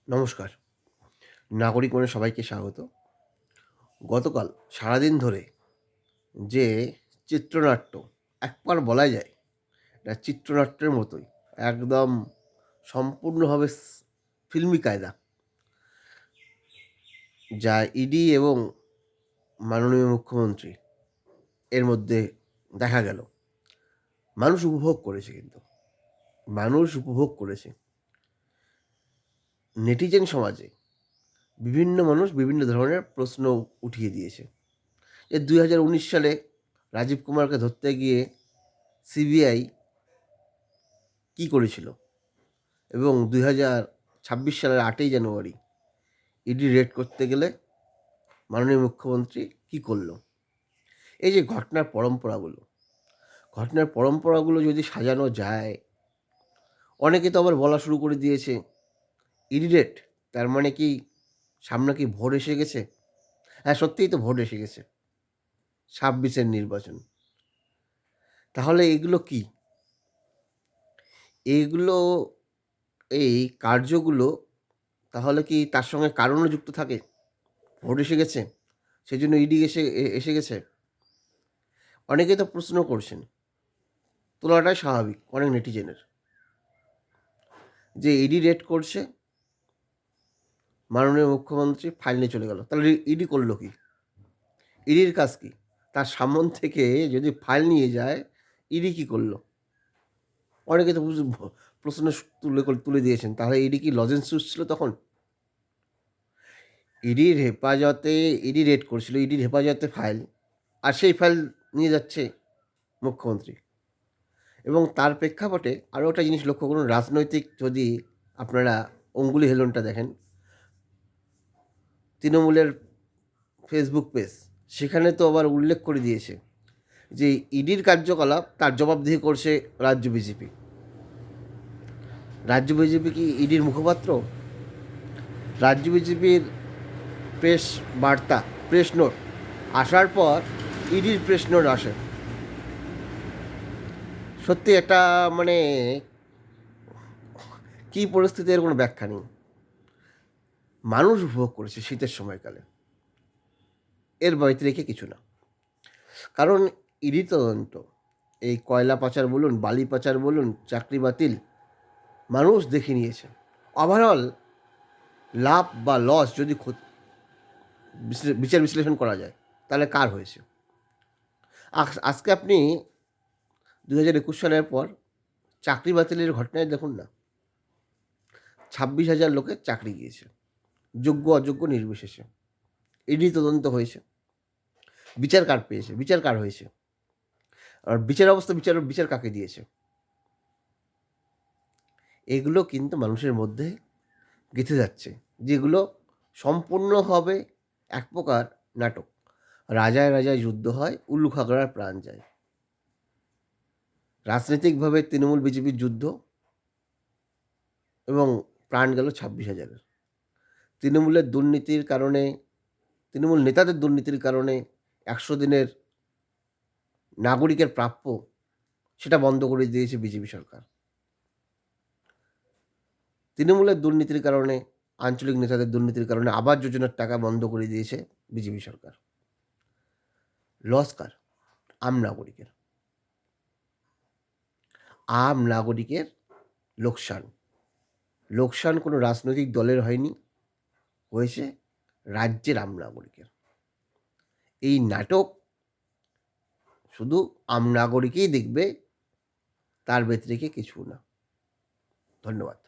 নমস্কার। নাগরিক মনে সবাইকে স্বাগত। গতকাল সারাদিন ধরে যে চিত্রনাট্য, একবার বলা যায় এটা চিত্রনাট্যের মতোই একদম সম্পূর্ণভাবে ফিল্মি কায়দা, যা ইডি এবং মাননীয় মুখ্যমন্ত্রী এর মধ্যে দেখা গেল। মানুষ উপভোগ করেছে, কিন্তু মানুষ উপভোগ করেছে। নেটিজেন সমাজে বিভিন্ন মানুষ বিভিন্ন ধরনের প্রশ্ন উঠিয়ে দিয়েছে। 2019 সালে রাজীব কুমারকে ধরতে গিয়ে সিবিআই কী করেছিল, এবং 2026 সালের 8ই জানুয়ারি ইডি রেড করতে গেলে মাননীয় মুখ্যমন্ত্রী কী করলো। এই যে ঘটনার পরম্পরাগুলো যদি সাজানো যায়, অনেকে তো আবার বলা শুরু করে দিয়েছে ইডি রেড তার মানে কি সামনে কি ভোট এসে গেছে। হ্যাঁ, সত্যিই তো ভোট এসে গেছে, 26-এর নির্বাচন। তাহলে এগুলো কি? এইগুলো, এই কার্যগুলো তাহলে কি তার সঙ্গে কারণও যুক্ত থাকে? ভোট এসে গেছে সেই জন্য ইডি এসে গেছে। অনেকে তো প্রশ্ন করছেন, তোলাটাই স্বাভাবিক অনেক নেটিজেনের, যে ইডি রেড করছে, মাননীয় মুখ্যমন্ত্রী ফাইল নিয়ে চলে গেল, তাহলে ইডি করলো কি? ইডির কাজ কি? তার সামন থেকে যদি ফাইল নিয়ে যায়, ইডি কী করলো? অনেকে তো প্রশ্ন তুলে দিয়েছেন, তাহলে ইডি কি লজেন্স চুষছিল তখন? ইডির হেফাজতে ইডি রেড করছিল, ইডির হেফাজতে ফাইল, আর সেই ফাইল নিয়ে যাচ্ছে মুখ্যমন্ত্রী। এবং তার প্রেক্ষাপটে আরও একটা জিনিস লক্ষ্য করুন, রাজনৈতিক যদি আপনারা অঙ্গুলি হেলনটা দেখেন, তৃণমূলের ফেসবুক পেজ, সেখানে তো আবার উল্লেখ করে দিয়েছে যে ইডির কার্যকলাপ তার জবাবদিহি করছে রাজ্য বিজেপি। রাজ্য বিজেপি কি ইডির মুখপাত্র? রাজ্য বিজেপির প্রেস বার্তা, প্রেস নোট আসার পর ইডির প্রেস নোট আসে। সত্যি একটা মানে কী পরিস্থিতি, এর কোনো ব্যাখ্যা নেই। মানুষ উপভোগ করেছে শীতের সময়কালে, এর বাইরে রেখে কিছু না। কারণ ইডি তদন্ত, এই কয়লা পাচার বলুন, বালি পাচার বলুন, চাকরি বাতিল, মানুষ দেখে নিয়েছে। ওভারঅল লাভ বা লস যদি বিচার বিশ্লেষণ করা যায়, তাহলে কার হয়েছে? আজকে আপনি 2021 সালের পর চাকরি বাতিলের ঘটনায় দেখুন না, 26,000 লোকের চাকরি গিয়েছে, যোগ্য অযোগ্য নির্বিশেষে। ইডি তদন্ত হয়েছে, বিচার কার পেয়েছে, বিচার কার হয়েছে, আর বিচার অবস্থা বিচার কাকে দিয়েছে? এগুলো কিন্তু মানুষের মধ্যে গেঁথে যাচ্ছে, যেগুলো সম্পূর্ণ হবে এক প্রকার নাটক। রাজায় রাজায় যুদ্ধ হয়, উল্লু খাগড়ার প্রাণ যায়। রাজনৈতিকভাবে তৃণমূল বিজেপির যুদ্ধ, এবং প্রাণ গেল 26,000-এর। তৃণমূলের দুর্নীতির কারণে, তৃণমূল নেতাদের দুর্নীতির কারণে 100 দিনের নাগরিকের প্রাপ্য সেটা বন্ধ করে দিয়েছে বিজেপি সরকার। তৃণমূলের দুর্নীতির কারণে, আঞ্চলিক নেতাদের দুর্নীতির কারণে আবাস যোজনার টাকা বন্ধ করে দিয়েছে বিজেপি সরকার। লস কার? আম নাগরিকের। আম নাগরিকের লোকসান কোনো রাজনৈতিক দলের হয়নি, হয়েছে রাজ্যের আম নাগরিকের। এই নাটক শুধু আম নাগরিকই দেখবে, তার ব্যতিরেকে কিছু না। ধন্যবাদ।